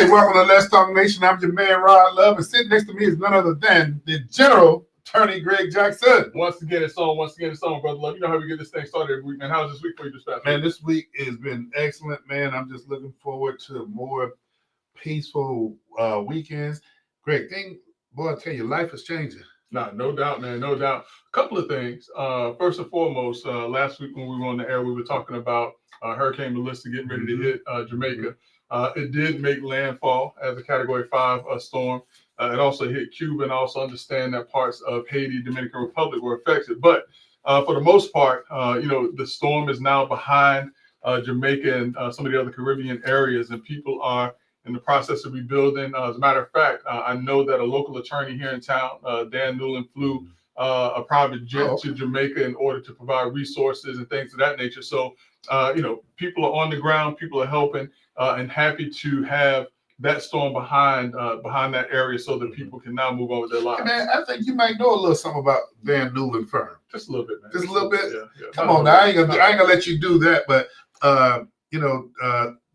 Hey, welcome to Let's Talk Nation. I'm your man, Rod Love, and sitting next to me is none other than the General Attorney Greg Jackson. Once again, it's on, Brother Love. You know how we get this thing started every week, man. How's this week for you, Dispatch? Man, this week has been excellent, man. I'm just looking forward to more peaceful weekends. Greg, boy, I tell you, life is changing. No doubt, man, no doubt. A couple of things. First and foremost, last week when we were on the air, we were talking about Hurricane Melissa getting ready to hit Jamaica. It did make landfall as a Category 5 storm. It also hit Cuba, and I also understand that parts of Haiti, Dominican Republic were affected. But for the most part, the storm is now behind Jamaica and some of the other Caribbean areas, and people are in the process of rebuilding. As a matter of fact, I know that a local attorney here in town, Dan Newland, flew a private jet to Jamaica in order to provide resources and things of that nature. So, people are on the ground, people are helping, and happy to have that storm behind that area so that people can now move on with their lives. Hey man, I think you might know a little something about Dan Newland firm. Just a little bit, man. Just a little bit? Yeah. Come on now, I ain't gonna let you do that, but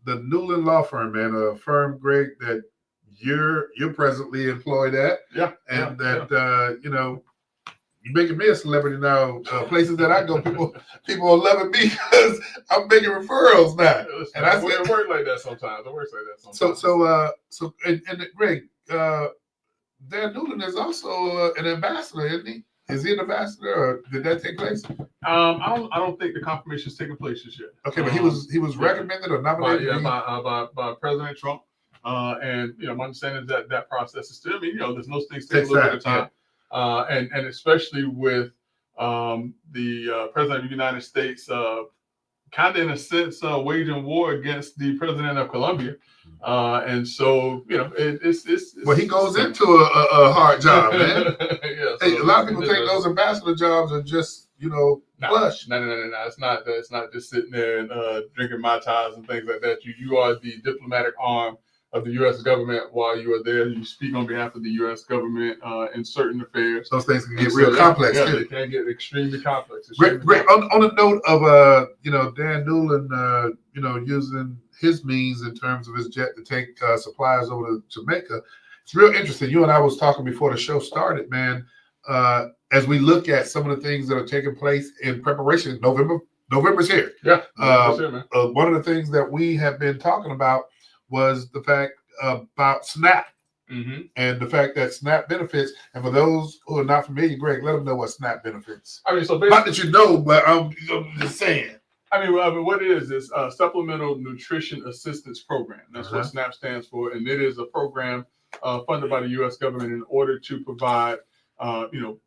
the Newland Law Firm, man, a firm, Greg, that you're presently employed at. Yeah. You're making me a celebrity now. Places that I go, people are loving me because I'm making referrals now. And I work like that sometimes. So Greg, Dan Newland is also an ambassador, isn't he? Is he an ambassador, or did that take place? I don't think the confirmation is taking place just yet. Okay, but he was recommended or nominated by President Trump, and my understanding is that process is still. There's no things take a little bit of time, and especially with the President of the United States, kind of in a sense waging war against the President of Colombia. And so, it's well, he goes into a hard job, man. Yeah, a lot of people think those ambassador jobs are just, plush. No. It's not just sitting there and drinking Mai Tais and things like that. You are the diplomatic arm of the U.S. government while you are there. You speak on behalf of the U.S. government in certain affairs. Those things can get real complex. Yeah, they can get extremely complex. Greg, on the note of Dan Newland, using his means in terms of his jet to take supplies over to Jamaica, it's real interesting. You and I was talking before the show started, man. As we look at some of the things that are taking place in preparation, November's here. Yeah, November's here, man. One of the things that we have been talking about was the fact about SNAP. Mm-hmm. And the fact that SNAP benefits, and for those who are not familiar, Greg, let them know what SNAP benefits. So basically, not that you know, but I'm just saying. What it is Supplemental Nutrition Assistance Program. That's what SNAP stands for, and it is a program funded by the U.S. government in order to provide,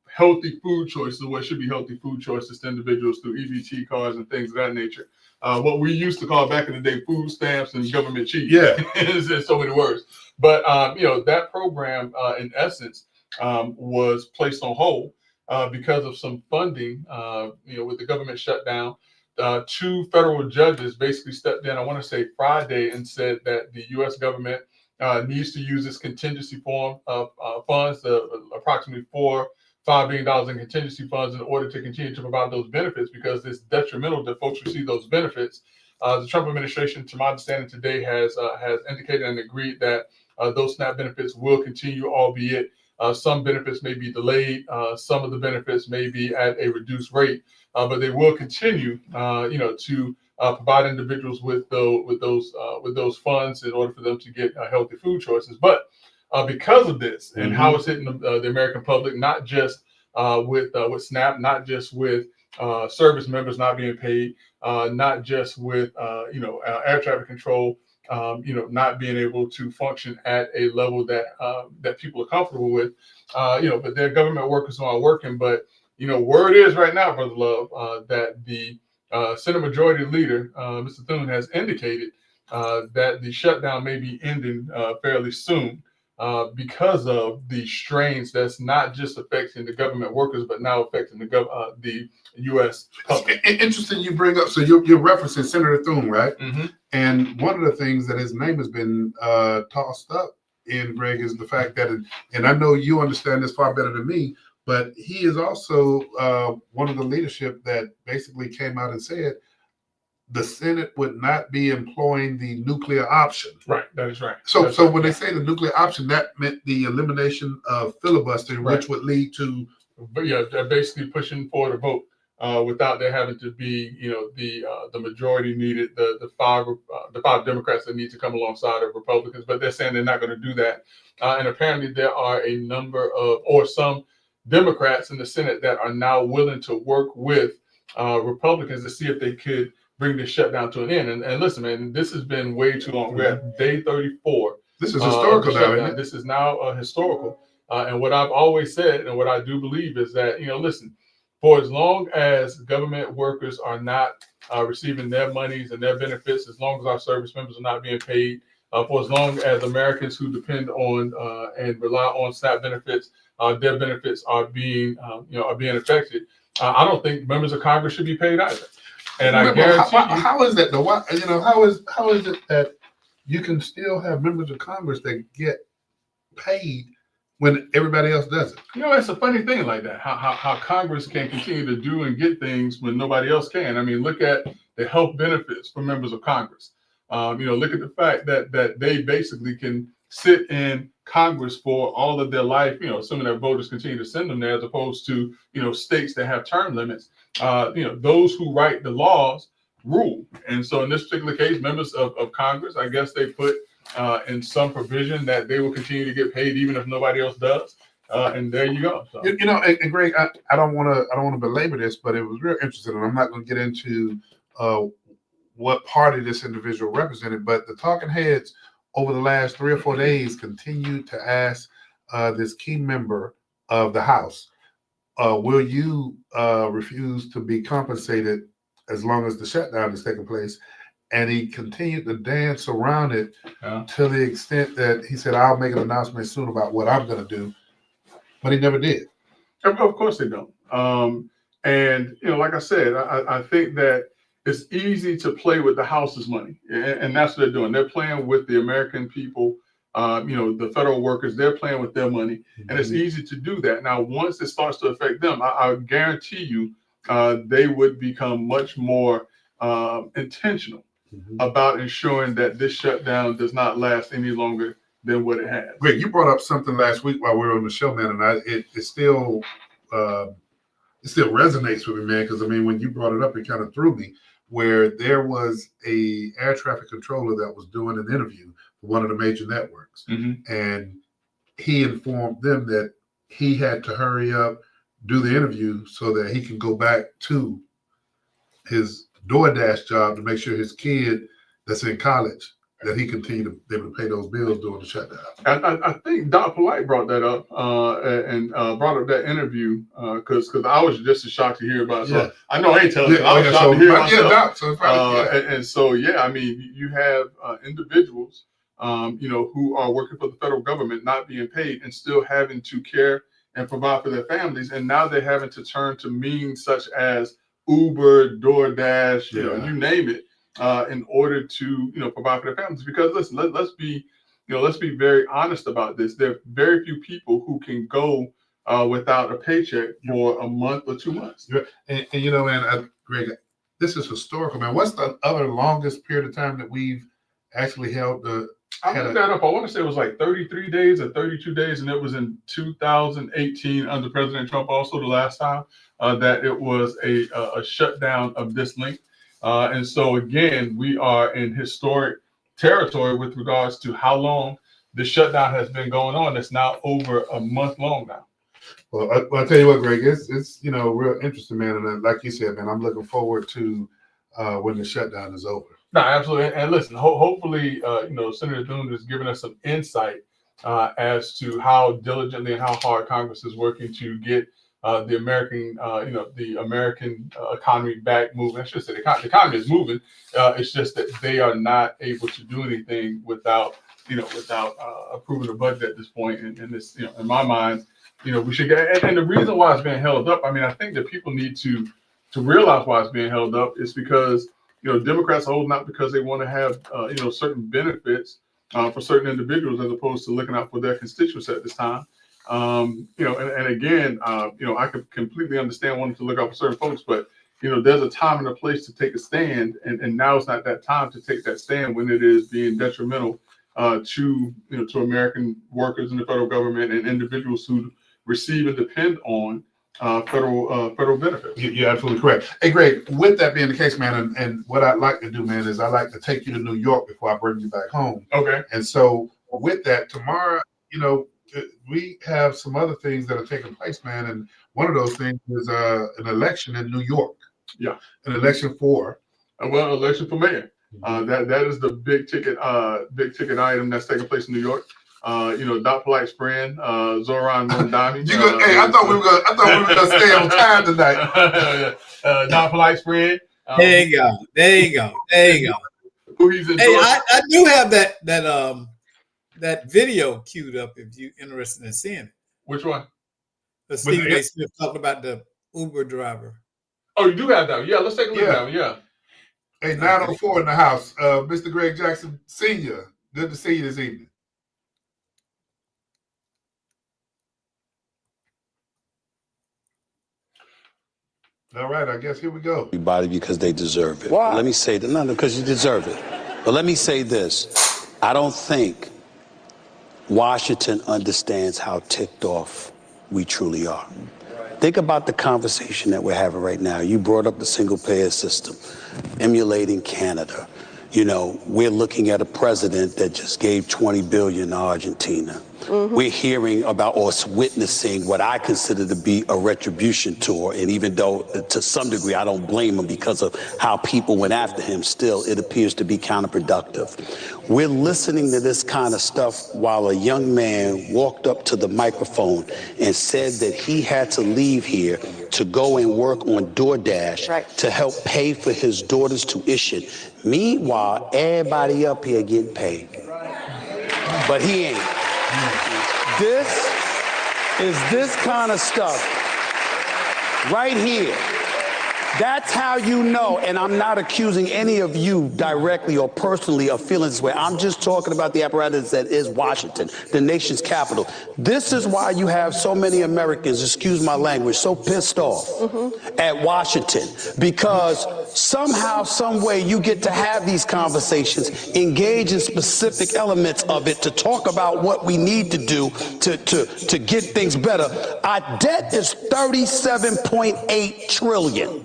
healthy food choices. What should be healthy food choices to individuals through EBT cards and things of that nature. What we used to call back in the day food stamps and government cheese. Yeah, in so many words. But that program, in essence, was placed on hold because of some funding. With the government shutdown. 2 federal judges basically stepped in, I want to say Friday, and said that the U.S. government needs to use this contingency form of funds, approximately $4-5 billion in contingency funds, in order to continue to provide those benefits, because it's detrimental that folks receive those benefits. The Trump administration, to my understanding today, has indicated and agreed that those SNAP benefits will continue, albeit some benefits may be delayed. Some of the benefits may be at a reduced rate. But they will continue, to provide individuals with those funds in order for them to get healthy food choices. But because of this and how it's hitting the American public, not just with SNAP, not just with service members not being paid, not just with air traffic control, not being able to function at a level that people are comfortable with, but their government workers are working, but. Word is right now, Brother Love, that the Senate Majority Leader, Mr. Thune, has indicated that the shutdown may be ending fairly soon because of the strains that's not just affecting the government workers, but now affecting the U.S. public. Interesting you bring up, so you're referencing Senator Thune, right? Mm-hmm. And one of the things that his name has been tossed up in, Greg, is the fact that, and I know you understand this far better than me, but he is also one of the leadership that basically came out and said, the Senate would not be employing the nuclear option. Right. That is right. So, That's so right. when they say the nuclear option, that meant the elimination of filibustering, Right. which would lead to. But yeah, they're basically pushing for the vote without there having to be, the majority needed, the five Democrats that need to come alongside of Republicans. But they're saying they're not going to do that. And apparently there are a number of, or some Democrats in the Senate that are now willing to work with Republicans to see if they could bring this shutdown to an end. And listen, man, this has been way too long. We're at day 34. This is historical now, isn't it? This is now historical. And what I've always said and what I do believe is that, listen, for as long as government workers are not receiving their monies and their benefits, as long as our service members are not being paid, for as long as Americans who depend on and rely on SNAP benefits, their benefits are being affected, I don't think members of Congress should be paid either. And I guarantee you, how is that though? How is it that you can still have members of Congress that get paid when everybody else doesn't? It's a funny thing like that. How Congress can continue to do and get things when nobody else can. I mean, look at the health benefits for members of Congress. Look at the fact that they basically can sit in Congress for all of their life, assuming that voters continue to send them there, as opposed to, states that have term limits. Those who write the laws rule. And so in this particular case, members of Congress, I guess they put in some provision that they will continue to get paid even if nobody else does. And there you go. So. And Greg, I don't want to belabor this, but it was real interesting, and I'm not going to get into what party this individual represented, but the talking heads over the last 3 or 4 days continued to ask this key member of the House, will you refuse to be compensated as long as the shutdown is taking place? And he continued to dance around it to the extent that he said, I'll make an announcement soon about what I'm going to do. But he never did. Of course they don't. And, like I said, I think that it's easy to play with the House's money. And that's what they're doing. They're playing with the American people, the federal workers. They're playing with their money. Mm-hmm. And it's easy to do that. Now, once it starts to affect them, I guarantee you they would become much more intentional about ensuring that this shutdown does not last any longer than what it has. Greg, you brought up something last week while we were on the show, man, and it still resonates with me, man, because when you brought it up, it kind of threw me, where there was a air traffic controller that was doing an interview for one of the major networks, and he informed them that he had to hurry up, do the interview so that he can go back to his DoorDash job to make sure his kid that's in college, that he continued to be able to pay those bills during the shutdown. I think Doc Polite brought that up and brought up that interview because I was just as shocked to hear about it. So yeah. I know I ain't telling you. I was shocked to hear myself. Doc, so and so, you have individuals, who are working for the federal government not being paid and still having to care and provide for their families. And now they're having to turn to means such as Uber, DoorDash, you name it, in order to provide for their families. Because listen, let's be very honest about this. There are very few people who can go without a paycheck for a month or 2 months. And Greg, this is historical, man. What's the other longest period of time that we've actually held the? I looked that up. I want to say it was like 33 days or 32 days, and it was in 2018 under President Trump. Also, the last time that it was a shutdown of this length. And so again, we are in historic territory with regards to how long the shutdown has been going on. It's now over a month long now. Well, I'll tell you what, Greg, it's real interesting, man. And like you said, man, I'm looking forward to when the shutdown is over. No, absolutely. And listen, hopefully, Senator Thune has given us some insight as to how diligently and how hard Congress is working to get the American economy back moving. I should say the economy is moving. It's just that they are not able to do anything without approving a budget at this point. And this, in my mind, we should get. And the reason why it's being held up, I think that people need to realize why it's being held up is because Democrats are holding out because they want to have certain benefits for certain individuals as opposed to looking out for their constituents at this time. And again, I could completely understand wanting to look out for certain folks, but there's a time and a place to take a stand, and now it's not that time to take that stand when it is being detrimental to American workers in the federal government and individuals who receive and depend on federal benefits. You're absolutely correct. Hey, Greg, with that being the case, man, and what I'd like to do, man, is I like to take you to New York before I bring you back home. Okay. And so with that, tomorrow, we have some other things that are taking place, man. And one of those things is an election in New York. Yeah. An election for? Election for mayor. That is the big ticket item that's taking place in New York. Doc Polite's friend, Zoran Mondani. Hey, I thought we were gonna stay on time tonight. Doc Polite's friend. There you go. Who he's endorsing. Hey, I do have that video queued up if you're interested in seeing it. Which one? Stephen A. Smith talking about the Uber driver. Oh, you do have that. Yeah, let's take a look at that. Yeah. Hey, 904 in the house. Mr. Greg Jackson Sr., good to see you this evening. All right, I guess here we go. Everybody, because they deserve it. Why? Let me say that. No, because you deserve it. But let me say this. I don't think Washington understands how ticked off we truly are. Think about the conversation that we're having right now. You brought up the single-payer system, emulating Canada. We're looking at a president that just gave $20 billion to Argentina. Mm-hmm. We're hearing about or witnessing what I consider to be a retribution tour. And even though to some degree I don't blame him because of how people went after him, still it appears to be counterproductive. We're listening to this kind of stuff while a young man walked up to the microphone and said that he had to leave here to go and work on DoorDash to help pay for his daughter's tuition. Meanwhile, everybody up here getting paid. But he ain't. This is this kind of stuff right here. That's how you know, and I'm not accusing any of you directly or personally of feeling this way. I'm just talking about the apparatus that is Washington, the nation's capital. This is why you have so many Americans, excuse my language, so pissed off at Washington, because somehow, some way you get to have these conversations, engage in specific elements of it to talk about what we need to do to get things better. Our debt is $37.8 trillion.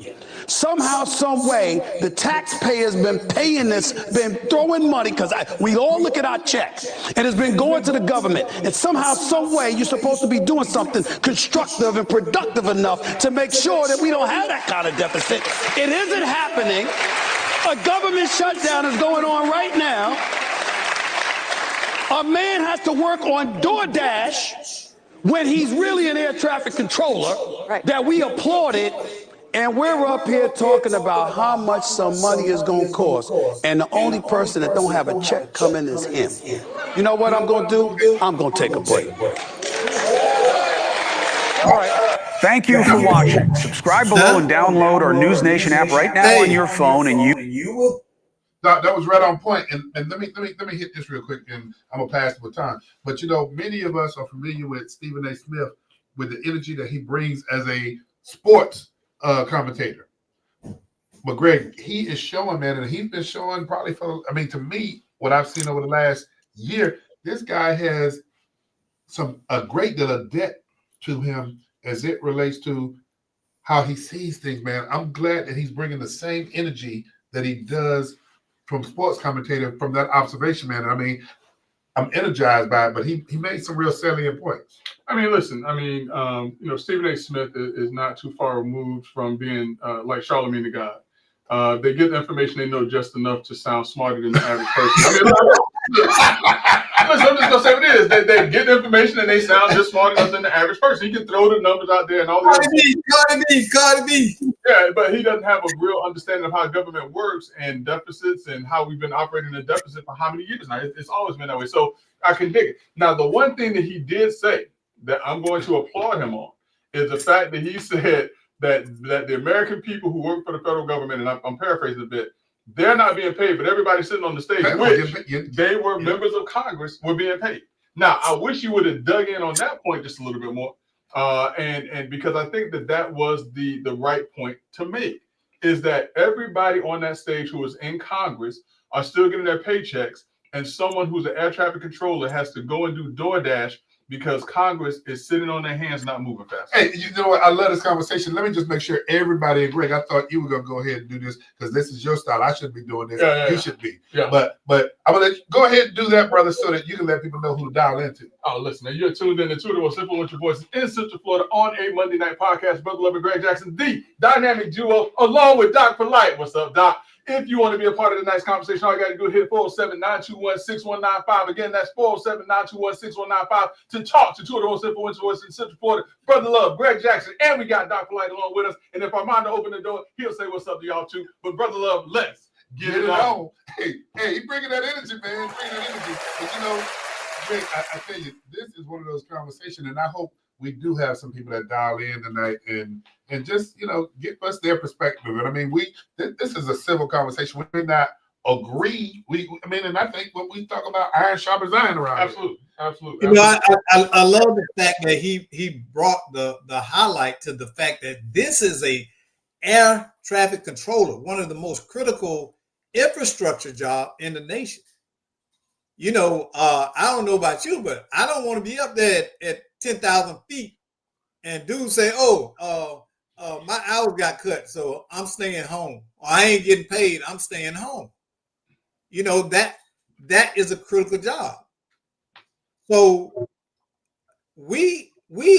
Somehow, some way, the taxpayers been paying this, been throwing money, because we all look at our checks, and it's been going to the government. And somehow, some way, you're supposed to be doing something constructive and productive enough to make sure that we don't have that kind of deficit. It isn't happening. A government shutdown is going on right now. A man has to work on DoorDash when he's really an air traffic controller that we applauded. And we're up here talking about how much some money is going to cost. And the only person that don't have a check coming is him. You know what I'm going to do? I'm going to take a break. All right. Thank you for watching. Subscribe below and download our News Nation app right now on your phone, and you will. That was right on point. And let me hit this real quick, and I'm gonna pass the baton. But many of us are familiar with Stephen A. Smith, with the energy that he brings as a sports commentator. But Greg, he is showing, man, and he's been showing probably to me, what I've seen over the last year, this guy has a great deal of debt to him as it relates to how he sees things, man. I'm glad that he's bringing the same energy that he does from sports commentator, from that observation, man. I'm energized by it, but he made some real salient points. Listen, Stephen A. Smith is not too far removed from being like Charlemagne the God. They get the information they know just enough to sound smarter than the average person. I'm just gonna say what it is. They get the information and they sound just smart enough than the average person. He can throw the numbers out there and all that. Cardi B. Yeah, but he doesn't have a real understanding of how government works and deficits and how we've been operating in a deficit for how many years now. It's always been that way. So I can dig it. Now, the one thing that he did say that I'm going to applaud him on is the fact that he said that the American people who work for the federal government, and I'm paraphrasing a bit, they're not being paid, but everybody sitting on the stage, which they were members of Congress, were being paid. Now, I wish you would have dug in on that point just a little bit more, and because I think that was the right point to make. is that everybody on that stage who is in Congress are still getting their paychecks, and someone who's an air traffic controller has to go and do DoorDash because Congress is sitting on their hands, not moving fast. Hey, you know what? I love this conversation. Let me just make sure everybody agrees. I thought you were gonna go ahead and do this because this is your style. I shouldn't be doing this. You should be. Yeah. But I'm gonna let you go ahead and do that, brother, so that you can let people know who to dial into. Oh, listen, man, you're tuned in to Two to One Simple with your voices in Central Florida on a Monday night podcast. Brother Love and Greg Jackson, the dynamic duo, along with Doc Polite. What's up, Doc? If you want to be a part of the night's conversation, all you got to do is hit 407-921-6195. Again, that's 407-921-6195 to talk to Two of the Most Simple Voices in Central Florida. Brother Love, Greg Jackson, and we got Doc Polite along with us. And if Armando open the door, he'll say what's up to y'all too. But Brother Love, let's get it on. Hey, he bringing that energy, man. Bringing that energy. But you know, Greg, I tell you, this is one of those conversations, and I hope we do have some people that dial in tonight and just, you know, give us their perspective. And I mean, this is a civil conversation. We may not agree. And I think when we talk about iron sharpens iron around Absolutely. Absolutely. You know, I love the fact that he brought the highlight to the fact that this is a air traffic controller, one of the most critical infrastructure job in the nation. You know, I don't know about you, but I don't want to be up there at 10,000 feet and dudes say, my hours got cut, so I'm staying home. Or I ain't getting paid, I'm staying home. You know, that is a critical job. So we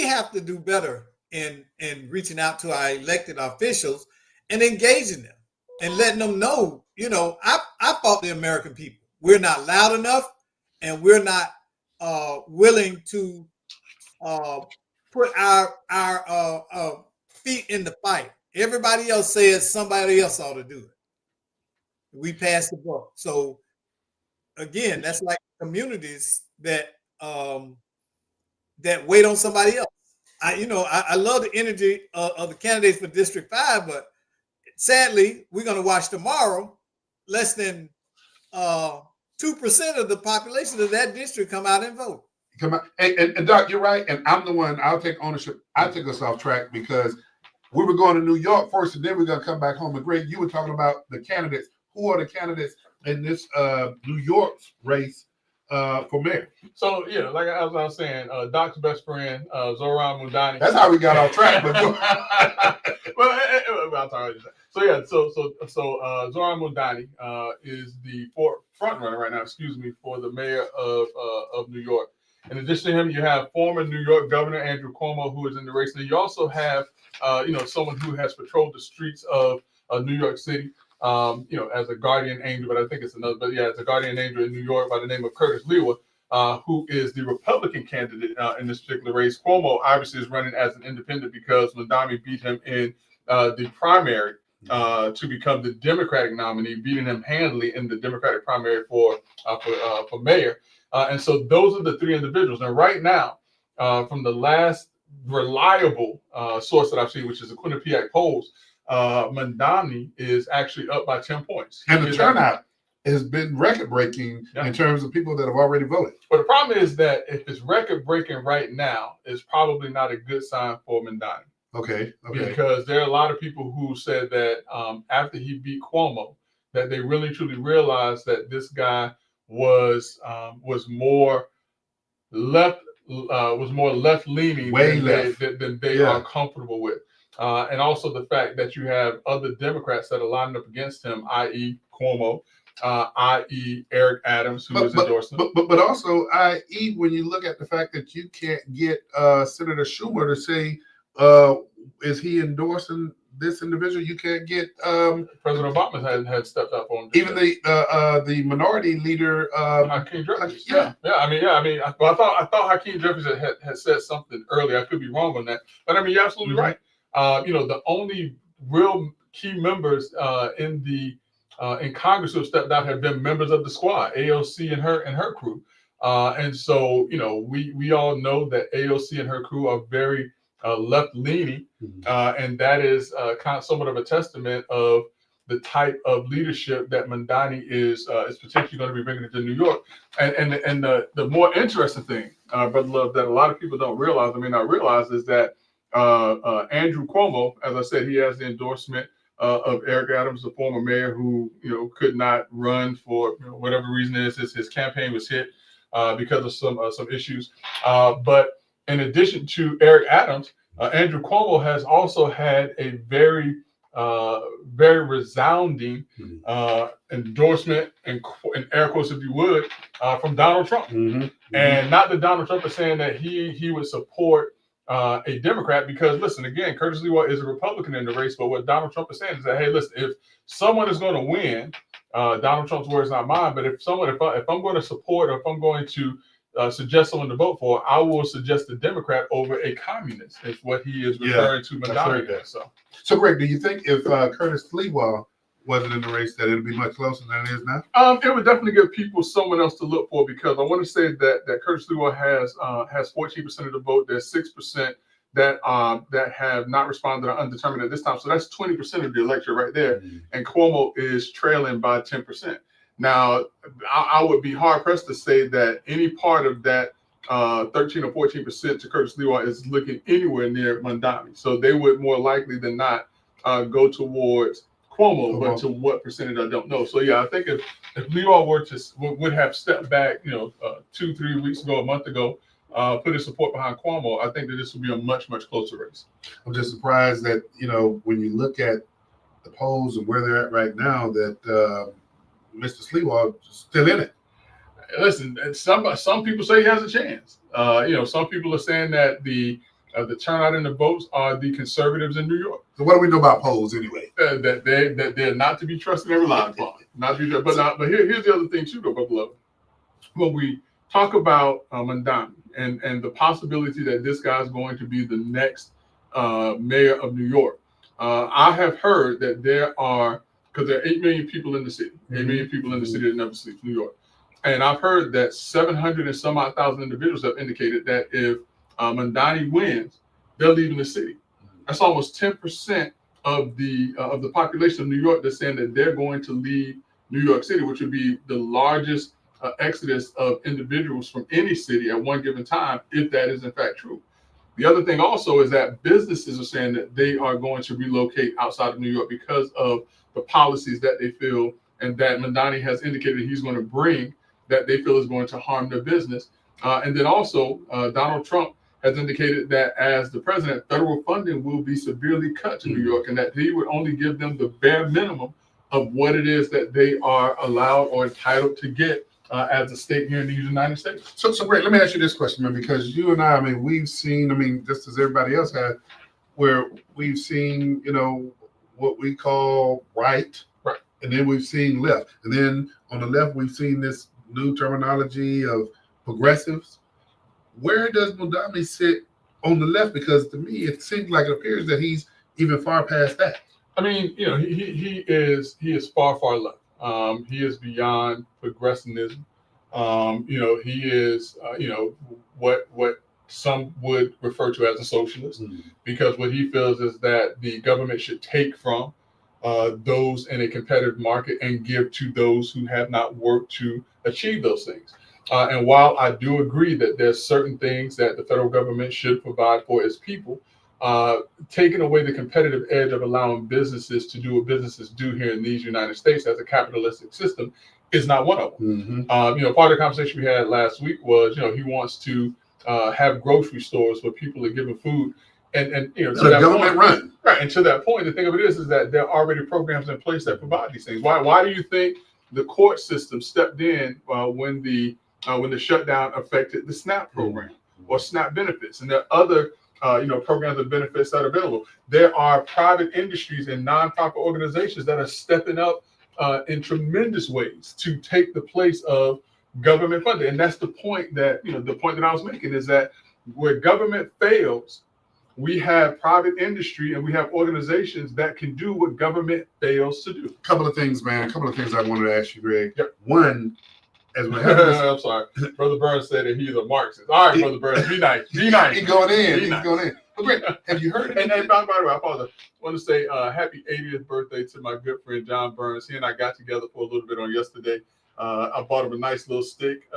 have to do better in reaching out to our elected officials and engaging them and letting them know, you know, I fought the American people. We're not loud enough, and we're not willing to put our feet in the fight. Everybody else says somebody else ought to do it. We pass the buck. So again, that's like communities that wait on somebody else. I love the energy of the candidates for District 5, but sadly, we're going to watch tomorrow less than 2% of the population of that district come out and vote. Come on. And Doc, you're right. And I'm the one, I'll take ownership. I took us off track because we were going to New York first, and then we're going to come back home. And Greg, you were talking about the candidates. Who are the candidates in this New York race for mayor? So, yeah, like I was saying, Doc's best friend, Zohran Mamdani. That's how we got off track. But Zohran Mamdani is the front runner right now, for the mayor of New York. In addition to him, you have former New York Governor Andrew Cuomo, who is in the race. And you also have, someone who has patrolled the streets of New York City, as a guardian angel, but I think it's another, it's a guardian angel in New York by the name of Curtis Lewa, who is the Republican candidate in this particular race. Cuomo obviously is running as an independent because Mamdani beat him in the primary to become the Democratic nominee, beating him handily in the Democratic primary for mayor. And so those are the three individuals. And right now, from the last reliable source that I've seen, which is the Quinnipiac polls, Mamdani is actually up by 10 points. And the turnout has been record-breaking in terms of people that have already voted. But the problem is that if it's record-breaking right now, it's probably not a good sign for Mamdani. Okay. Because there are a lot of people who said that after he beat Cuomo, that they really truly realized that this guy was more left leaning than they are comfortable with. And also the fact that you have other Democrats that are lining up against him, i.e. Cuomo, i.e. Eric Adams, who is endorsing him. But also, i.e. when you look at the fact that you can't get Senator Schumer to say, is he endorsing this individual? You can't get President Obama had stepped up for him. Even the minority leader, Hakeem Jeffries. I thought Hakeem Jeffries had said something earlier. I could be wrong on that, but I mean, you're absolutely right. The only real key members in Congress who have stepped out have been members of the squad, AOC and her crew. And so, we all know that AOC and her crew are very left-leaning, and that is kind of somewhat of a testament of the type of leadership that Mamdani is potentially going to be bringing into New York. And the more interesting thing, Brother Love, that a lot of people don't realize, is that Andrew Cuomo, as I said, he has the endorsement of Eric Adams, the former mayor who could not run for whatever reason it is. His campaign was hit because of some issues. But in addition to Eric Adams, Andrew Cuomo has also had a very resounding endorsement, and air quotes if you would, from Donald Trump. And not that Donald Trump is saying that he would support a Democrat, because listen, again, Curtis Lewa is a Republican in the race, but what Donald Trump is saying is that, hey, listen, if someone is going to win, Donald Trump's words, not mine, but if I'm going to support, or if I'm going to suggest someone to vote for, I will suggest a Democrat over a communist. Is what he is referring to Mondani. So, Greg, do you think if Curtis Lewa wasn't in the race, that it'd be much closer than it is now? It would definitely give people someone else to look for, because I want to say that Curtis Lewa has 14% of the vote. There's 6% that have not responded or undetermined at this time. So that's 20% of the electorate right there. And Cuomo is trailing by 10%. Now, I would be hard pressed to say that any part of that 13 or 14% to Curtis Lewa is looking anywhere near Mondani. So they would more likely than not go towards Cuomo, but to what percentage I don't know. So yeah, I think if Lewa would have stepped back, 2-3 weeks ago, a month ago, put his support behind Cuomo, I think that this would be a much closer race. I'm just surprised that when you look at the polls and where they're at right now, that Mr. Lewa is still in it. Listen, some people say he has a chance. Some people are saying that the turnout in the votes are the conservatives in New York. So what do we know about polls anyway? That they're not to be trusted and relied upon. Not to be, but here's the other thing too, though, Buffalo. When we talk about Mondani and the possibility that this guy's going to be the next mayor of New York, I have heard that there are 8 million people in the city, 8 million people in the city that never sleep, New York. And I've heard that 700 and some odd thousand individuals have indicated that if Mondani wins, they're leaving the city. That's almost 10% of the population of New York that's saying that they're going to leave New York City, which would be the largest exodus of individuals from any city at one given time, if that is in fact true. The other thing also is that businesses are saying that they are going to relocate outside of New York because of the policies that they feel and that Mondani has indicated he's going to bring, that they feel is going to harm their business. And then also Donald Trump has indicated that as the president, federal funding will be severely cut to New York, and that he would only give them the bare minimum of what it is that they are allowed or entitled to get as a state here in the United States. So Greg, let me ask you this question, man, because you and I mean, we've seen, just as everybody else has, where we've seen, what we call right, and then we've seen left. And then on the left, we've seen this new terminology of progressives. Where does Mondani sit on the left? Because to me, it seems like it appears that he's even far past that. I mean, he is far left. He is beyond progressivism. He is, what some would refer to as a socialist, because what he feels is that the government should take from those in a competitive market and give to those who have not worked to achieve those things. And while I do agree that there's certain things that the federal government should provide for its people, taking away the competitive edge of allowing businesses to do what businesses do here in these United States as a capitalistic system is not one of them. Part of the conversation we had last week was, he wants to have grocery stores where people are given food, and so the government run. Right. And to that point, the thing of it is that there are already programs in place that provide these things. Why do you think the court system stepped in when the shutdown affected the SNAP program or SNAP benefits? And there are other programs and benefits that are available. There are private industries and nonprofit organizations that are stepping up in tremendous ways to take the place of government funding. And that's the point that I was making, is that where government fails, we have private industry and we have organizations that can do what government fails to do. A couple of things, man. A couple of things I wanted to ask you, Greg. Yep. One, as we have this, I'm sorry. Brother Burns said that he's a Marxist. All right, Brother Burns, be nice. Be nice. He's going in. Be nice. Going in. But Greg, have you heard? And by the way, I apologize. I want to say happy 80th birthday to my good friend John Burns. He and I got together for a little bit on yesterday. I bought him a nice little stick.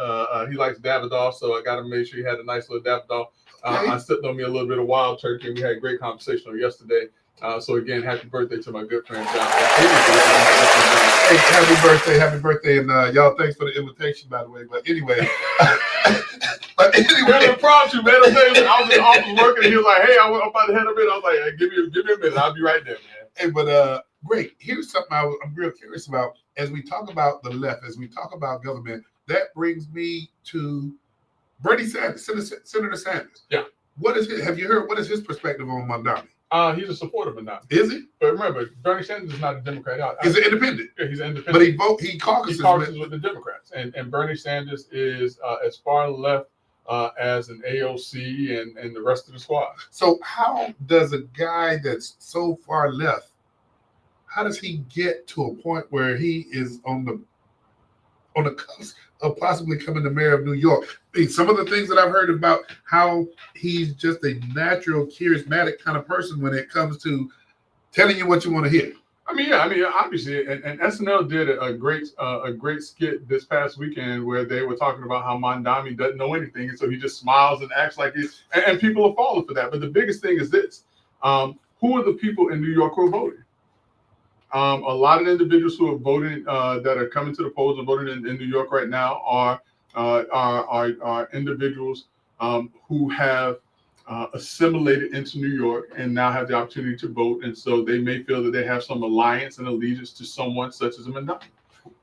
He likes Davidoff, so I got to make sure he had a nice little Davidoff. I sipped on me a little bit of wild turkey, and we had a great conversation on yesterday. So again, happy birthday to my good friend John. Hey, happy birthday, and y'all, thanks for the invitation, by the way. But anyway, Really impromptu, man. I was in the office working, and he was like, "Hey, I'm about to head up in." I was like, hey, "Give me a minute. I'll be right there, man." Hey, but great. Here's something I'm real curious about. As we talk about the left, as we talk about government, that brings me to Bernie Sanders, Senator Sanders. Yeah. Have you heard? What is his perspective on Mondami? He's a supporter of Mondami. Is he? But remember, Bernie Sanders is not a Democrat. He's an independent. Yeah, he's an independent. But he caucuses with the Democrats, and Bernie Sanders is as far left as an AOC and the rest of the squad. So how does a guy that's so far left, how does he get to a point where he is on the cusp of possibly becoming the mayor of New York? I mean, some of the things that I've heard about how he's just a natural, charismatic kind of person when it comes to telling you what you want to hear. I mean, obviously, and SNL did a great skit this past weekend where they were talking about how Mondami doesn't know anything, and so he just smiles and acts like it, and people are falling for that. But the biggest thing is this: who are the people in New York who are voting? A lot of individuals who are voting that are coming to the polls and voting in New York right now are individuals who have assimilated into New York and now have the opportunity to vote, and so they may feel that they have some alliance and allegiance to someone such as a Mondami,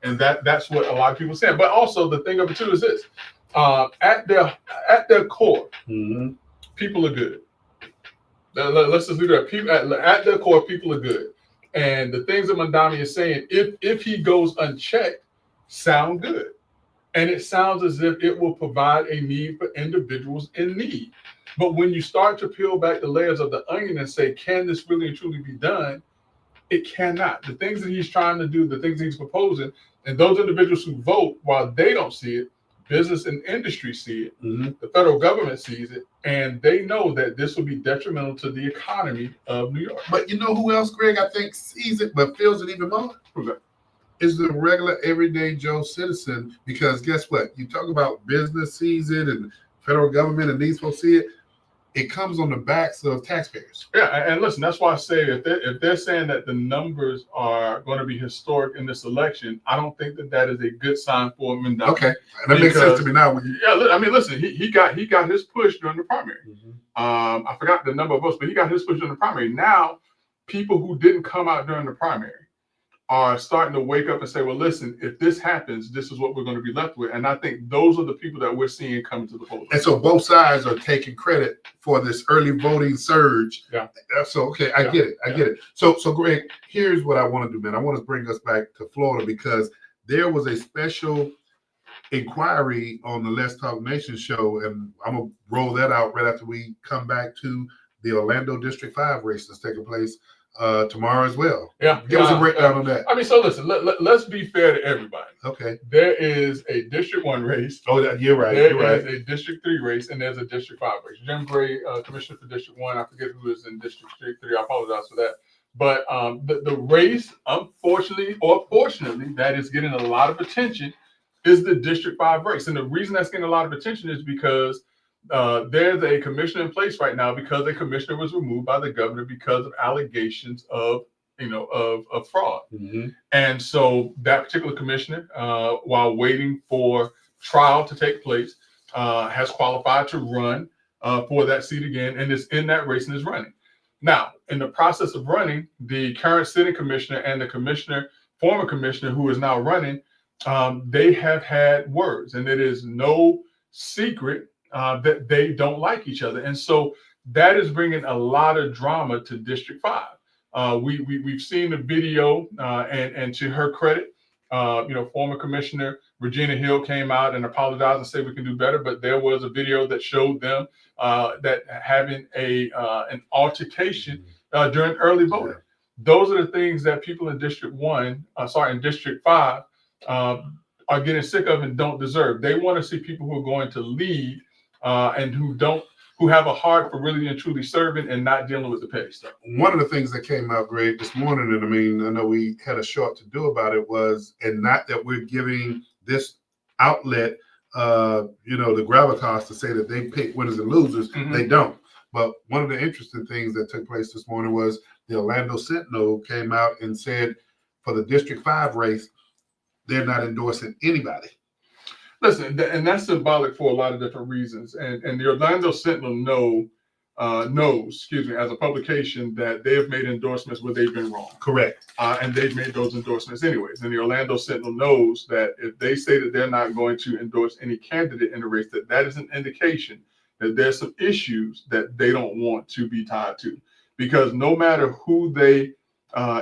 and that's what a lot of people say. But also the thing of it too is this: at their core, people are good. Let's just leave it at people. At their core, people are good. And the things that Mondami is saying, if he goes unchecked, sound good. And it sounds as if it will provide a need for individuals in need. But when you start to peel back the layers of the onion and say, can this really and truly be done? It cannot. The things that he's trying to do, the things he's proposing, and those individuals who vote, while they don't see it, business and industry see it, the federal government sees it, and they know that this will be detrimental to the economy of New York. But you know who else, Greg, I think sees it but feels it even more? Who's that? Is the regular everyday Joe citizen. Because guess what? You talk about business sees it and federal government and these folks see it. It comes on the backs of taxpayers. Yeah, and listen, that's why I say if they're saying that the numbers are going to be historic in this election, I don't think that is a good sign for Mondami. Okay, and that makes sense to me now. I mean, listen, he got his push during the primary. I forgot the number of votes, but he got his push during the primary. Now, people who didn't come out during the primary are starting to wake up and say, well, listen, if this happens, this is what we're going to be left with. And I think those are the people that we're seeing coming to the polls. And so both sides are taking credit for this early voting surge. Yeah. So, okay, I get it. I get it. So Greg, here's what I want to do, man. I want to bring us back to Florida because there was a special inquiry on the Let's Talk Nation show, and I'm going to roll that out right after we come back to the Orlando District 5 race that's taking place tomorrow as well. Yeah. Give us a breakdown on that. I mean, so listen, let's be fair to everybody. Okay. There is a District 1 race. Oh, you're right. There You're right. is a District 3 race, and there's a District 5 race. Jim Gray, Commissioner for District 1, I forget who is in District 3. I apologize for that. But the race, unfortunately or fortunately, that is getting a lot of attention is the District 5 race. And the reason that's getting a lot of attention is because there's a commissioner in place right now because a commissioner was removed by the governor because of allegations of fraud. And so that particular commissioner, while waiting for trial to take place, has qualified to run for that seat again and is in that race and is running. Now, in the process of running, the current sitting commissioner and the former commissioner who is now running, they have had words, and it is no secret that they don't like each other. And so that is bringing a lot of drama to District 5. We've seen the video, and to her credit, former Commissioner Regina Hill came out and apologized and said we can do better. But there was a video that showed them that having an altercation during early voting. Those are the things that people in District 5 are getting sick of and don't deserve. They want to see people who are going to lead and who have a heart for really and truly serving and not dealing with the petty stuff. One of the things that came out great this morning, and I mean, I know we had a short to do about it, was, and not that we're giving this outlet the gravitas to say that they pick winners and losers. Mhm. They don't. But one of the interesting things that took place this morning was the Orlando Sentinel came out and said for the District 5 race, they're not endorsing anybody. Listen, and that's symbolic for a lot of different reasons. And the Orlando Sentinel knows, as a publication that they have made endorsements where they've been wrong. Correct. And they've made those endorsements anyways. And the Orlando Sentinel knows that if they say that they're not going to endorse any candidate in the race, that is an indication that there's some issues that they don't want to be tied to. Because no matter who they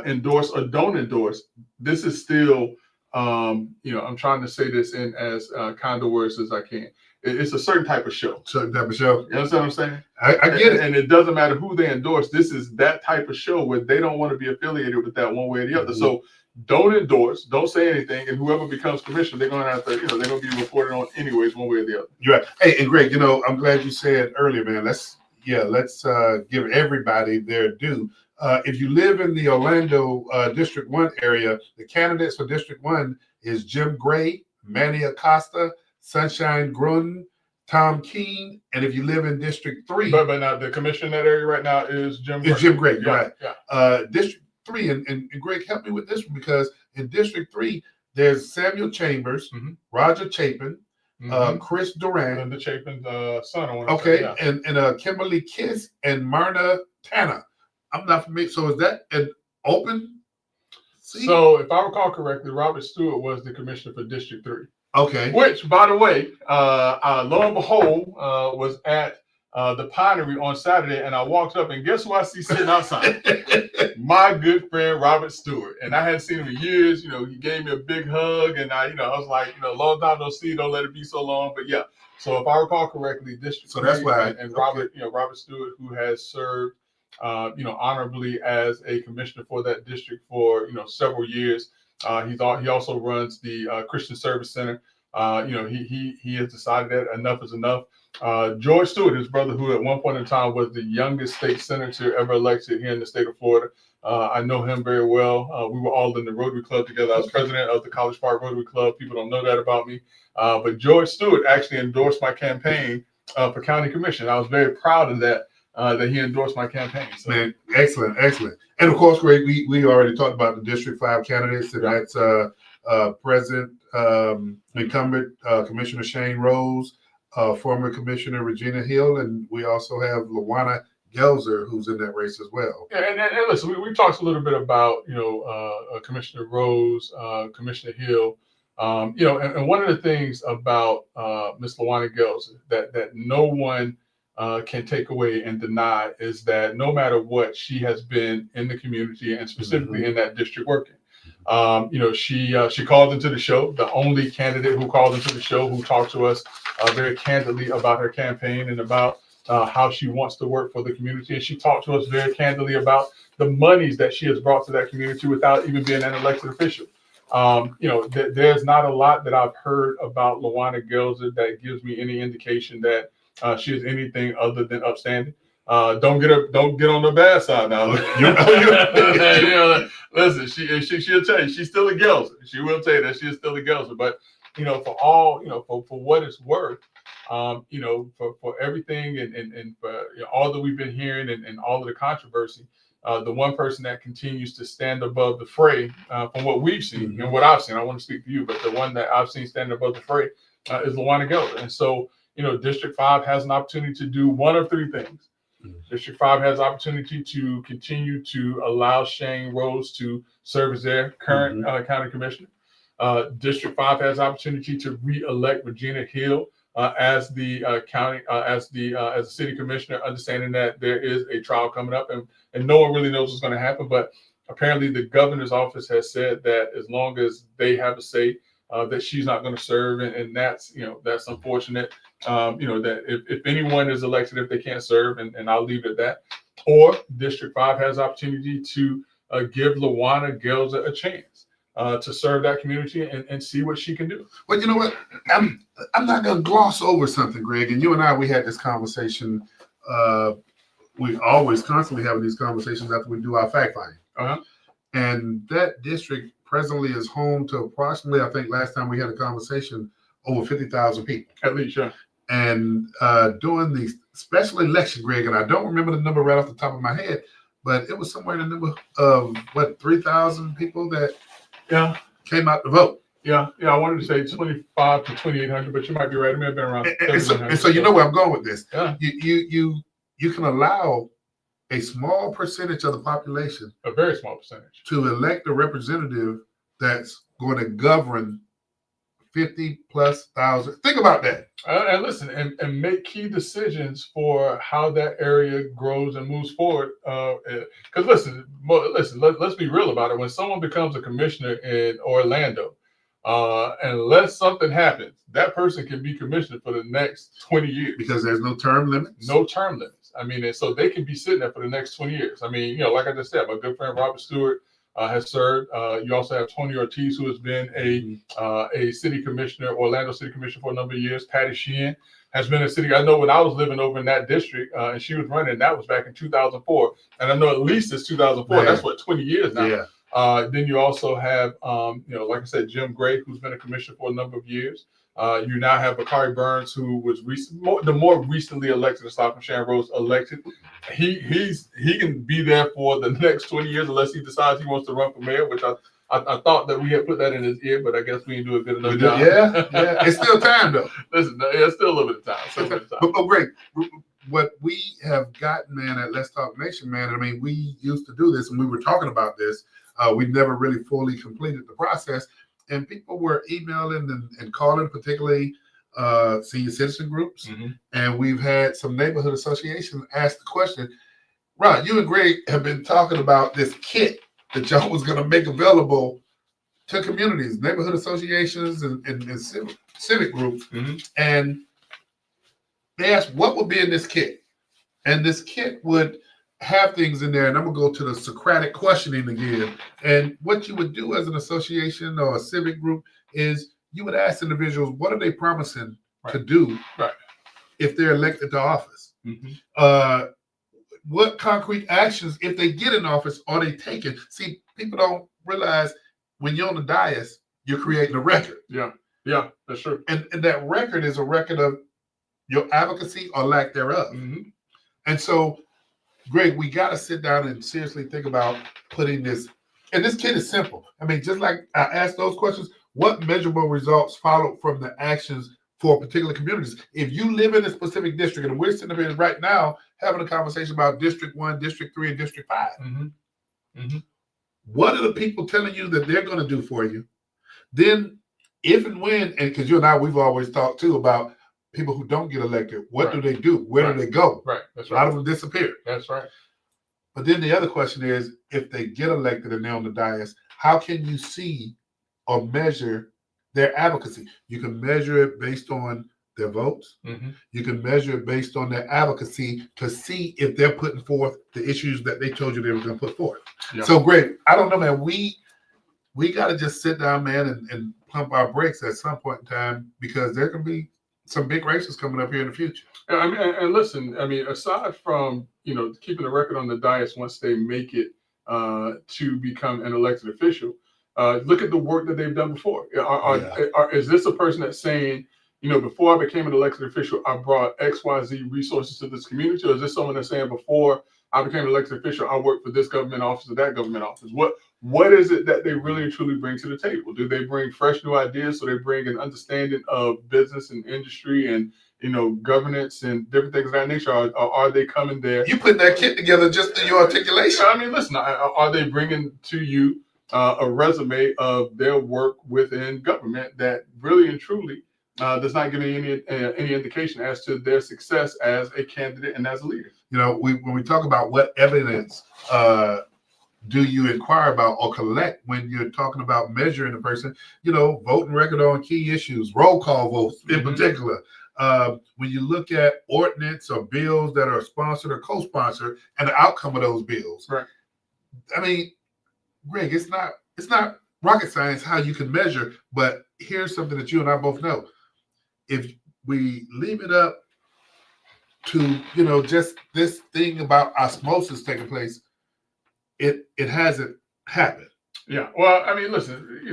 endorse or don't endorse, this is still, I'm trying to say this in as kind of words as I can. It's a certain type of show. Certain type of show. You understand what I'm saying? I get it. And it doesn't matter who they endorse. This is that type of show where they don't want to be affiliated with that one way or the other. Mhm. So don't endorse, don't say anything, and whoever becomes commissioner, they're going to have to, they're going to be reported on anyways, one way or the other. You're right. Hey, and Greg, I'm glad you said earlier, man. Let's give everybody their due. If you live in the Orlando District 1 area, the candidates for District 1 is Jim Gray, Manny Acosta, Sunshine Gruden, Tom Keene, and if you live in District 3, But now the commissioner in that area right now is Jim Gray. it's Jim Gray. You're Yeah, right. yeah. District 3, and Greg, help me with this one because in District 3, there's Samuel Chambers, Mhm. Roger Chapin, Mhm. Chris Durant, And the Chapin's son, I want to okay, say. Yeah. and Kimberly Kiss and Myrna Tanner. I'm not familiar. So is that an open seat? So if I recall correctly, Robert Stewart was the commissioner for District 3. Okay. Which, by the way, lo and behold, was at the Pinery on Saturday, and I walked up, and guess who I see sitting outside? My good friend Robert Stewart, and I hadn't seen him in years. He gave me a big hug, and I was like, long time no see, don't let it be so long. But yeah, so if I recall correctly, District So that's 3, why- and Robert, Robert Stewart, who has served, honorably as a commissioner for that district for several years. He also runs the Christian Service Center. He has decided that enough is enough. George Stewart, his brother, who at one point in time was the youngest state senator ever elected here in the state of Florida. I know him very well. We were all in the Rotary Club together. I was president of the College Park Rotary Club. People don't know that about me. But George Stewart actually endorsed my campaign for county commission. I was very proud of that he endorsed my campaign. So. Man, excellent. And of course, Greg, we already talked about the District 5 candidates, and Yeah. that's President incumbent Commissioner Shane Rose, former Commissioner Regina Hill, and we also have Lawana Gelzer, who's in that race as well. Yeah, and listen, we talked a little bit about Commissioner Rose, Commissioner Hill, and one of the things about Ms. Lawana Gelzer that no one can take away and deny is that no matter what, she has been in the community and specifically in that district working. She called into the show, the only candidate who called into the show, who talked to us very candidly about her campaign and about how she wants to work for the community. And she talked to us very candidly about the monies that she has brought to that community without even being an elected official. There's not a lot that I've heard about Lawana Gelzer that gives me any indication that she is anything other than upstanding. Don't get on the bad side now. Listen, she'll tell you she's still a Gelzer. She will tell you that she is still a Gelzer. But for what it's worth, for everything and for all that we've been hearing and all of the controversy, the one person that continues to stand above the fray, from what we've seen and what I've seen, I want to speak to you, but the one that I've seen stand above the fray is Lawana Gelzer. And so, District 5 has an opportunity to do one of three things. District 5 has the opportunity to continue to allow Shane Rose to serve as their current county commissioner. District 5 has the opportunity to re-elect Regina Hill as the as a city commissioner, understanding that there is a trial coming up and no one really knows what's going to happen. But apparently the governor's office has said that as long as they have a say, that she's not going to serve, and that's that's unfortunate. That if anyone is elected, if they can't serve, and I'll leave it at that. Or District 5 has opportunity to give Lawana Gelzer a chance to serve that community and see what she can do. But you know what? I'm not going to gloss over something, Greg. And you and I, we had this conversation. We always constantly having these conversations after we do our fact finding. And that district presently is home to approximately, I think last time we had a conversation over 50,000 people. At least, yeah. And during the special election, Greg, and I don't remember the number right off the top of my head, but it was somewhere in the number of 3,000 people that Yeah. came out to vote. Yeah. I wanted to say 25 to 2,800, but you might be right. It may have been around. And so you know where I'm going with this. Yeah. You can allow a small percentage of the population A very small percentage. to elect a representative that's going to govern 50,000+. Think about that. And listen, and make key decisions for how that area grows and moves forward. Because listen, let's be real about it. When someone becomes a commissioner in Orlando, unless something happens, that person can be commissioner for the next 20 years. Because there's no term limits. No term limits. I mean, and so they can be sitting there for the next 20 years. I mean, like I just said, my good friend Robert Stewart has served. You also have Tony Ortiz, who has been a city commissioner, Orlando city commissioner for a number of years. Patty Sheehan has been a city. I know when I was living over in that district, and she was running, that was back in 2004. And I know at least since 2004. Man. That's what, 20 years now. Yeah. Then you also have, like I said, Jim Gray, who's been a commissioner for a number of years. You now have Bakari Burns, who was the more recently elected, aside from Sharon Rose elected. He can be there for the next 20 years unless he decides he wants to run for mayor, which I thought that we had put that in his ear, but I guess we didn't do a good enough job. Yeah. It's still time though. Listen, it's still a little bit of time. Still a bit of time. But great. What we have gotten, man, at Let's Talk Nation, man, I mean, we used to do this and we were talking about this. We never really fully completed the process. And people were emailing and calling, particularly senior citizen groups. Mm-hmm. And we've had some neighborhood associations ask the question, Ron, you and Greg have been talking about this kit that y'all was going to make available to communities, neighborhood associations, and civic groups. Mm-hmm. And they asked what would be in this kit. And this kit would have things in there, and I'm gonna go to the Socratic questioning again. And what you would do as an association or a civic group is you would ask individuals, what are they promising to do if they're elected to office? Mm-hmm. What concrete actions, if they get in office, are they taking? See, people don't realize when you're on the dais, you're creating a record. Yeah, that's true. And that record is a record of your advocacy or lack thereof. Mm-hmm. And so, Greg, we got to sit down and seriously think about putting this. And this kit is simple. I mean, just like I asked those questions, what measurable results followed from the actions for particular communities? If you live in a specific district, and we're sitting here right now having a conversation about District 1, District 3, and District 5. Mm-hmm. Mm-hmm. What are the people telling you that they're going to do for you? Then, if and when, and because you and I, we've always talked too about people who don't get elected. What do they do? Where do they go? Right. That's A right. lot of them disappear. That's right. But then the other question is, if they get elected and they're on the dais, how can you see or measure their advocacy? You can measure it based on their votes. Mm-hmm. You can measure it based on their advocacy to see if they're putting forth the issues that they told you they were going to put forth. Yeah. So great. I don't know, man. We got to just sit down, man, and pump our brakes at some point in time, because there can be some big races coming up here in the future. I mean, and listen, I mean, aside from, keeping a record on the dais once they make it to become an elected official, look at the work that they've done before. Is this a person that's saying, before I became an elected official, I brought XYZ resources to this community? Or is this someone that's saying, before I became an elected official, I worked for this government office or that government office? What is it that they really and truly bring to the table? Do they bring fresh new ideas? So they bring an understanding of business and industry and, governance and different things of that nature? Or are they coming there? You put that kit together just through your articulation. I mean, listen, are they bringing to you a resume of their work within government that really and truly does not give any indication as to their success as a candidate and as a leader? When we talk about what evidence do you inquire about or collect when you're talking about measuring a person, voting record on key issues, roll call votes in particular. When you look at ordinance or bills that are sponsored or co-sponsored and the outcome of those bills. Right. I mean, Greg, it's not rocket science how you can measure, but here's something that you and I both know. If we leave it up to, just this thing about osmosis taking place, it hasn't happened. Yeah. Well, I mean, listen,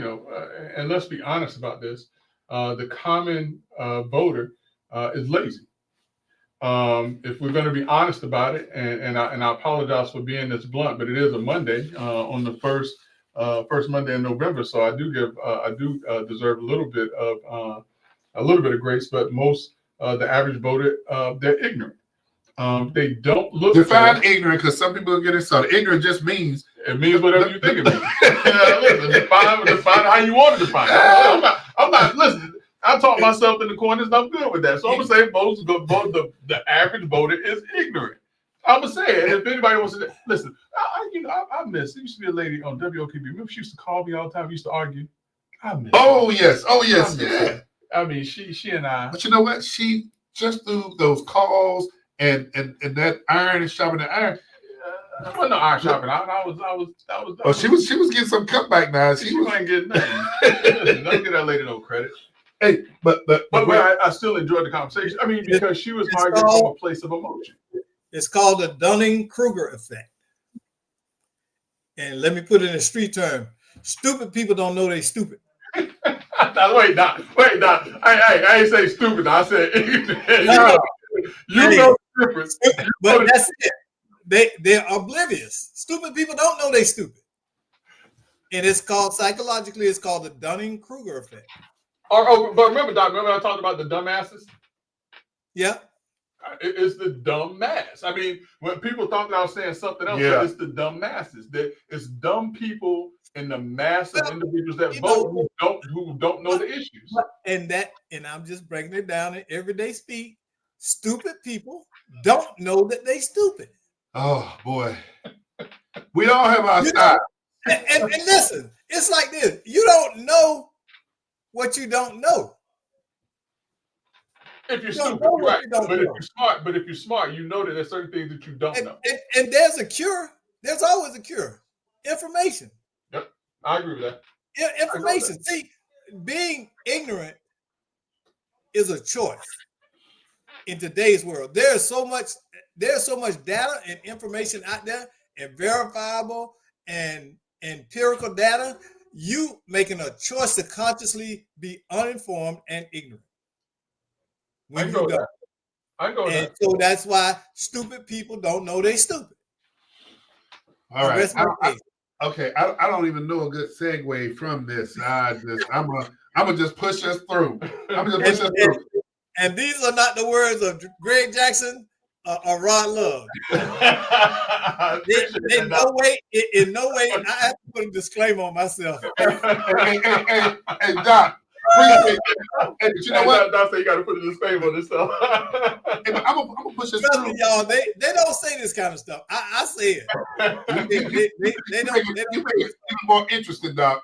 and let's be honest about this. the common voter is lazy. If we're going to be honest about it, and I apologize for being this blunt, but it is a Monday on the first Monday in November, so I do deserve a little bit of grace. But most the average voter, they're ignorant. They don't look. Define ignorant, because some people get insulted. Ignorant just means it means whatever you think it means. Listen, define how you want to define it. I'm not. Listen, I talk myself in the corners, and I'm good with that. So I'm gonna say the average voter is ignorant. I'm gonna say it. If anybody wants to listen, I miss. There used to be a lady on WOKB. Remember, she used to call me all the time. We used to argue. I miss. Oh yes, yeah. I mean, she and I. But you know what? She just through those calls and that iron and sharpening the iron. Well, no iron sharpening. I was. Oh, she was getting some cutback now. She wasn't getting nothing. Listen, don't give that lady no credit. Hey, but I still enjoyed the conversation. I mean, because she was arguing from a place of emotion. It's called the Dunning-Kruger effect. And let me put it in a street term. Stupid people don't know they stupid. Wait, Doc. I ain't say stupid. I said you know the difference. But that's it. They're oblivious. Stupid people don't know they stupid. And it's called, psychologically, it's called the Dunning-Kruger effect. But remember, Doc, I talked about the dumbasses? Yeah. It's the dumb mass. I mean, when people thought that I was saying something else, it's the dumb masses. It's dumb people in the mass of individuals that vote who don't know the issues. And I'm just breaking it down in everyday speak. Stupid people don't know that they stupid. Oh boy, we all have our side. And listen, it's like this: you don't know what you don't know. If you're stupid, right? But if you're smart, you know that there's certain things that you don't know. And there's a cure. There's always a cure. Information. Yep, I agree with that. Information. See, being ignorant is a choice in today's world. There's so much data and information out there, and verifiable and empirical data. You making a choice to consciously be uninformed and ignorant. I can go with that. So that's why stupid people don't know they stupid. All right. I don't even know a good segue from this. I'm gonna just push us through. And these are not the words of Greg Jackson or Rod Love. In no way, I have to put a disclaimer on myself. Hey, Doc. Hey, but you know what? Doc said you got to put a disclaimer on this stuff. Hey, I'm gonna push us Trust through. me, y'all. They don't say this kind of stuff. I say it. They don't. You make it even more interesting, Doc.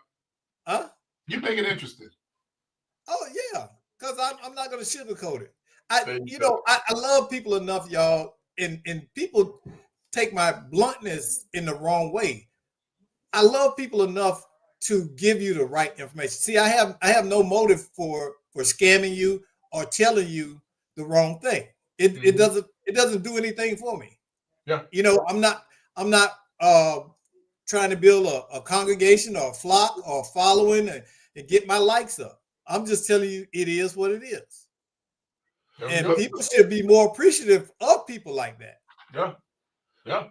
Huh? You make it interesting. Oh yeah, because I'm not gonna sugarcoat it. I love people enough, y'all, and people take my bluntness in the wrong way. I love people enough to give you the right information. See, I have no motive for scamming you or telling you the wrong thing. It doesn't do anything for me. Yeah. I'm not trying to build a congregation or a flock or a following and get my likes up. I'm just telling you it is what it is. And people should be more appreciative of people like that. Yeah.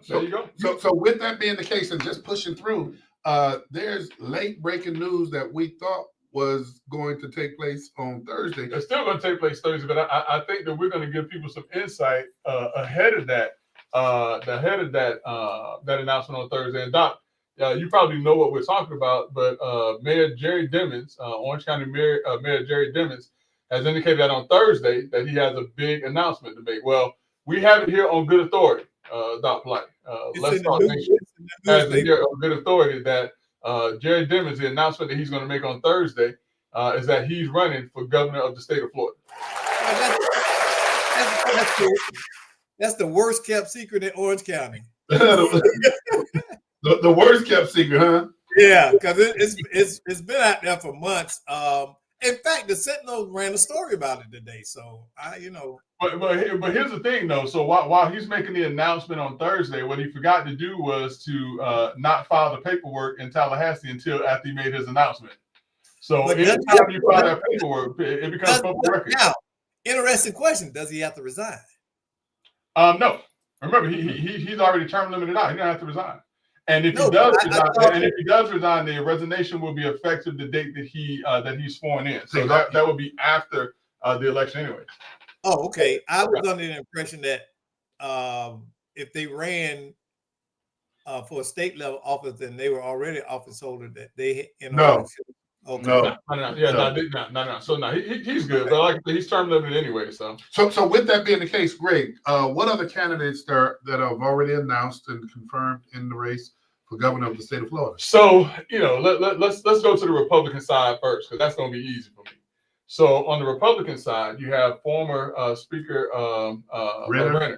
There you go. So with that being the case, and just pushing through, there's late breaking news that we thought was going to take place on Thursday. It's still going to take place Thursday, but I think that we're going to give people some insight ahead of that. That announcement on Thursday. And Doc, you probably know what we're talking about, but Mayor Jerry Dimmons, Orange County Mayor Jerry Dimmons, has indicated that on Thursday that he has a big announcement to make. Well, we have it here on good authority, Doc Blight. Let's Talk Nation has it here on good authority that Jerry Dimmons, the announcement that he's going to make on Thursday, is that he's running for governor of the state of Florida. That's the worst kept secret in Orange County. The worst kept secret, huh? Yeah, because it's been out there for months. In fact, the Sentinel ran a story about it today. So But here's the thing, though. So while he's making the announcement on Thursday, what he forgot to do was to not file the paperwork in Tallahassee until after he made his announcement. So But anytime you file that paperwork, it becomes public record. Now, interesting question: does he have to resign? No. Remember, he's already term limited out. He don't have to resign. And if No, he does I resign, thought- and if he does resign, the resignation will be effective the date that he's sworn in. So that would be after the election anyway. Oh, okay. I was under the impression that if they ran for a state level office, then they were already office holder. That they No. Okay. No. No. So no, he's good. But like I said, he's term limited anyway. So with that being the case, Greg, what other candidates that have already announced and confirmed in the race for governor of the state of Florida? So let's go to the Republican side first, because that's going to be easy for me. So on the Republican side, you have former Speaker Renner,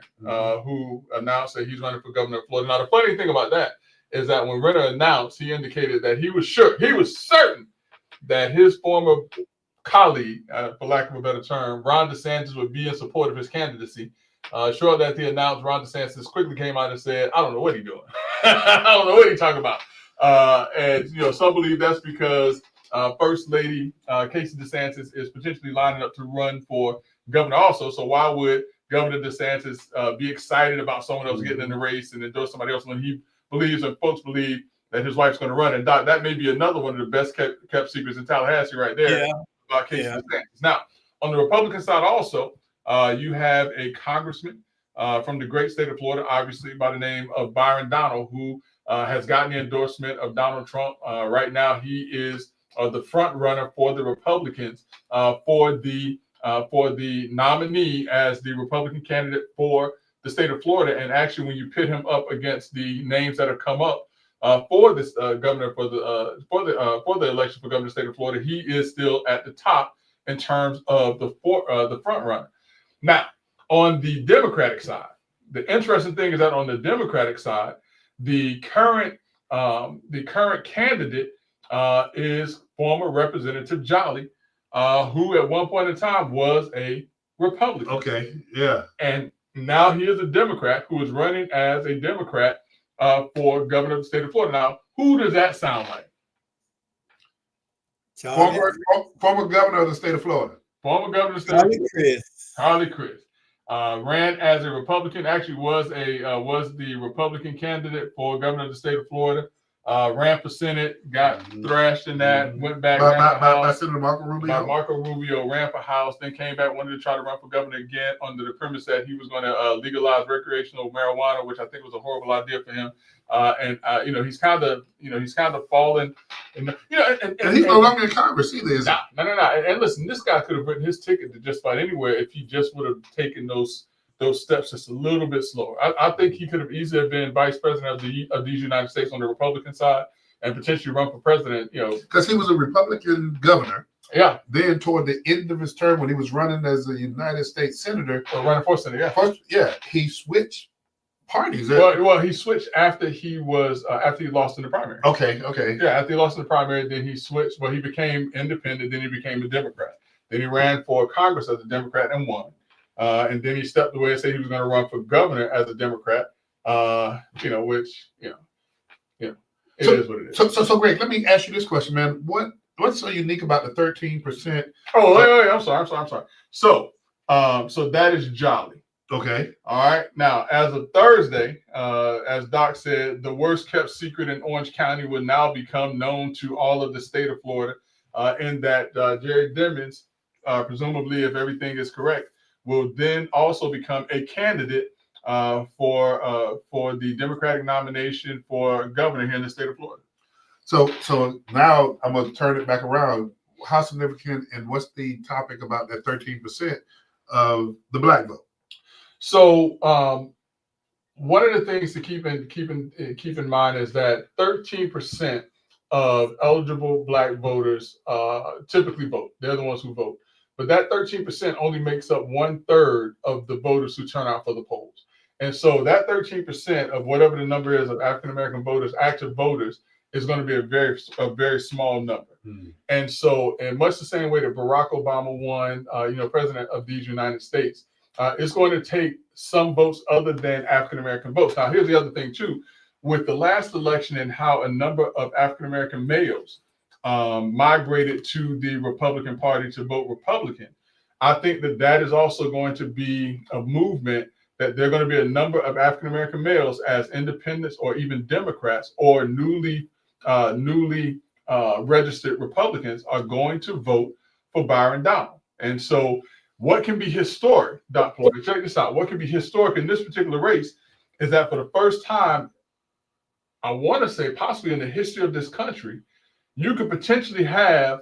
who announced that he's running for governor of Florida. Now the funny thing about that is that when Renner announced, he indicated that he was certain that his former colleague, for lack of a better term, Ron DeSantis, would be in support of his candidacy. Shortly after he announced, Ron DeSantis quickly came out and said, "I don't know what he's doing. I don't know what he's talking about." And some believe that's because First Lady Casey DeSantis is potentially lining up to run for governor also. So why would Governor DeSantis be excited about someone else getting in the race and endorse somebody else when he believes and folks believe that his wife's going to run? And Doc, that may be another one of the best kept secrets in Tallahassee right there about Casey DeSantis. Now, on the Republican side also, you have a congressman from the great state of Florida, obviously by the name of Byron Donald, who has gotten the endorsement of Donald Trump. Right now, he is the front runner for the Republicans for the nominee as the Republican candidate for the state of Florida. And actually, when you pit him up against the names that have come up for this governor for the election for governor of the state of Florida, he is still at the top in terms of the front runner. Now, on the Democratic side, the interesting thing is that on the Democratic side, the current candidate is former Representative Jolly, who at one point in time was a Republican. Okay, yeah. And now he is a Democrat who is running as a Democrat for governor of the state of Florida. Now, who does that sound like? Former governor of the state of Florida. Former governor of the state of Florida. Harley Chris. Ran as a Republican, actually was the Republican candidate for governor of the state of Florida. Ran for Senate, got thrashed in that, went back by Senator Marco Rubio. By Marco Rubio, ran for House, then came back, wanted to try to run for governor again under the premise that he was going to legalize recreational marijuana, which I think was a horrible idea for him. He's kind of fallen. And he's no longer in Congress either, is he? No. And listen, this guy could have written his ticket to just about anywhere if he just would have taken those steps just a little bit slower. I think he could have easily been vice president of these United States on the Republican side and potentially run for president. Because he was a Republican governor. Yeah. Then toward the end of his term, when he was running as a United States senator, or running for Senate, he switched parties. Well, he switched after he lost in the primary. Okay. Yeah, after he lost in the primary, then he switched. Well, he became independent. Then he became a Democrat. Then he ran for Congress as a Democrat and won. And then he stepped away and said he was going to run for governor as a Democrat. Which it is what it is. So Greg, let me ask you this question, man. What's so unique about the 13%? Oh, wait, I'm sorry. So that is Jolly. Okay. All right. Now, as of Thursday, as Doc said, the worst kept secret in Orange County would now become known to all of the state of Florida, in that Jerry Dimmons, presumably, if everything is correct, will then also become a candidate for the Democratic nomination for governor here in the state of Florida. So now I'm going to turn it back around. How significant and what's the topic about that 13% of the black vote? So one of the things to keep in mind is that 13% of eligible black voters typically vote. They're the ones who vote. But that 13% only makes up 1/3 of the voters who turn out for the polls. And so that 13% of whatever the number is of African-American voters, active voters, is going to be a very small number. And so in much the same way that Barack Obama won, president of these United States, it's going to take some votes other than African-American votes. Now, here's the other thing too, with the last election and how a number of African-American males migrated to the Republican Party to vote Republican. I think that that is also going to be a movement that there are going to be a number of African American males as independents or even Democrats or newly registered Republicans are going to vote for Byron Donald. And so what can be historic, Dr. Floyd, check this out. What can be historic in this particular race is that for the first time, I want to say possibly in the history of this country, you could potentially have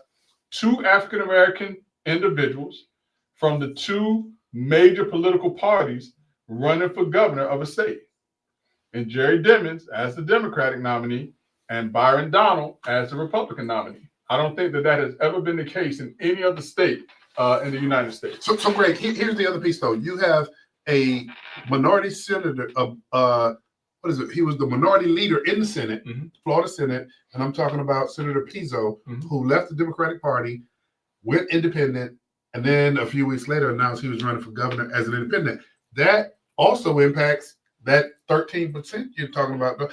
two African American individuals from the two major political parties running for governor of a state. And Jerry Dimmons as the Democratic nominee and Byron Donald as the Republican nominee. I don't think that that has ever been the case in any other state in the United States. So Greg, here's the other piece, though. You have a minority senator of what is it? He was the minority leader in the Senate, Florida Senate, and I'm talking about Senator Pizzo, who left the Democratic Party, went independent, and then a few weeks later announced he was running for governor as an independent. That also impacts that 13% you're talking about. Well,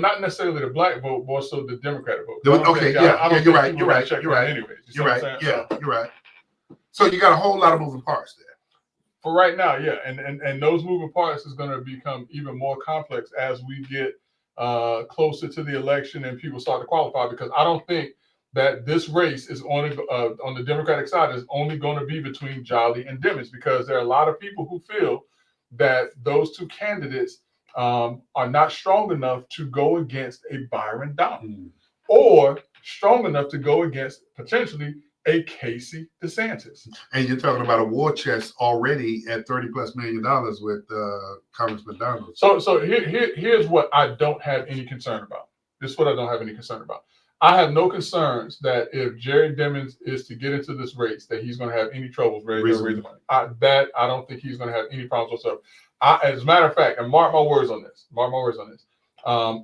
not necessarily the black vote, more so the Democratic vote. Okay, you're right. Anyways, you're right. So you got a whole lot of moving parts there. For right now, yeah, and those moving parts is going to become even more complex as we get closer to the election and people start to qualify. Because I don't think that this race is on the Democratic side is only going to be between Jolly and Dimmons, because there are a lot of people who feel that those two candidates are not strong enough to go against a Byron Donald or strong enough to go against potentially a Casey DeSantis. And you're talking about a war chest already at $30+ million with Congressman Donald. So here's what I don't have any concern about. This is what I don't have any concern about. I have no concerns that if Jerry Dimmons is to get into this race, that he's going to have any troubles raising money. I don't think he's going to have any problems whatsoever. As a matter of fact, and mark my words on this.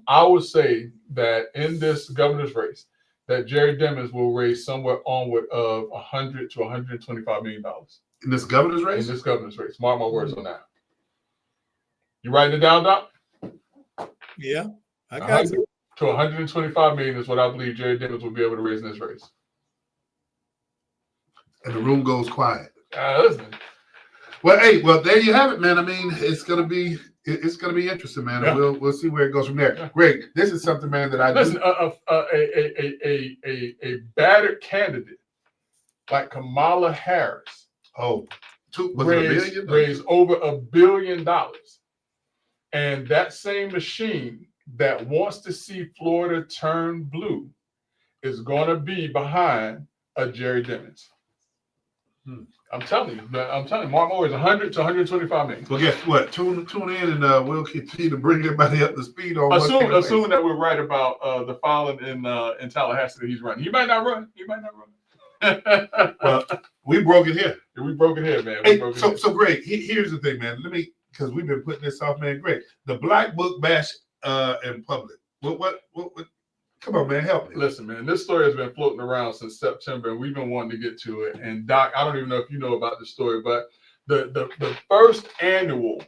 I would say that in this governor's race, that Jerry Dimmons will raise somewhere onward of $100 to $125 million. In this governor's race? In this governor's race. Mark my words on that. You writing it down, Doc? Yeah, I got you. To 125 million is what I believe Jerry Dimmons will be able to raise in this race. And the room goes quiet. Listen. Well, there you have it, man. I mean, it's gonna be interesting, man. Yeah. We'll see where it goes from there. Greg, this is something, man, that I listen. A battered candidate like Kamala Harris. Raised over $1 billion, and that same machine that wants to see Florida turn blue is going to be behind a Jerry Dimmons. I'm telling you, mark my words, 100 to 125 million. Well, guess what? Tune in, and we'll continue to bring everybody up to speed on. Assume that we're right about the filing in Tallahassee that he's running. He might not run. Well, we broke it here. We broke it here, man. So Greg, here's the thing, man. Because we've been putting this off, man. Greg, the Black Book Bash in public. What? Come on, man, help me. Listen, man, this story has been floating around since September, and we've been wanting to get to it. And Doc, I don't even know if you know about the story, but the first annual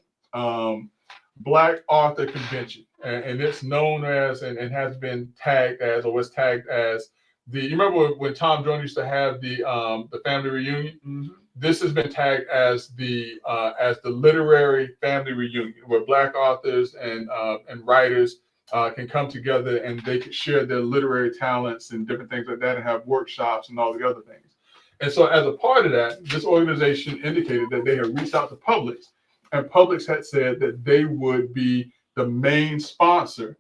Black Author Convention, and it's known as and has been tagged as, or was tagged as, you remember when Tom Jones used to have the family reunion? Mm-hmm. This has been tagged as the literary family reunion, where Black authors and writers can come together and they can share their literary talents and different things like that, and have workshops and all the other things. And so, as a part of that, this organization indicated that they had reached out to Publix, and Publix had said that they would be the main sponsor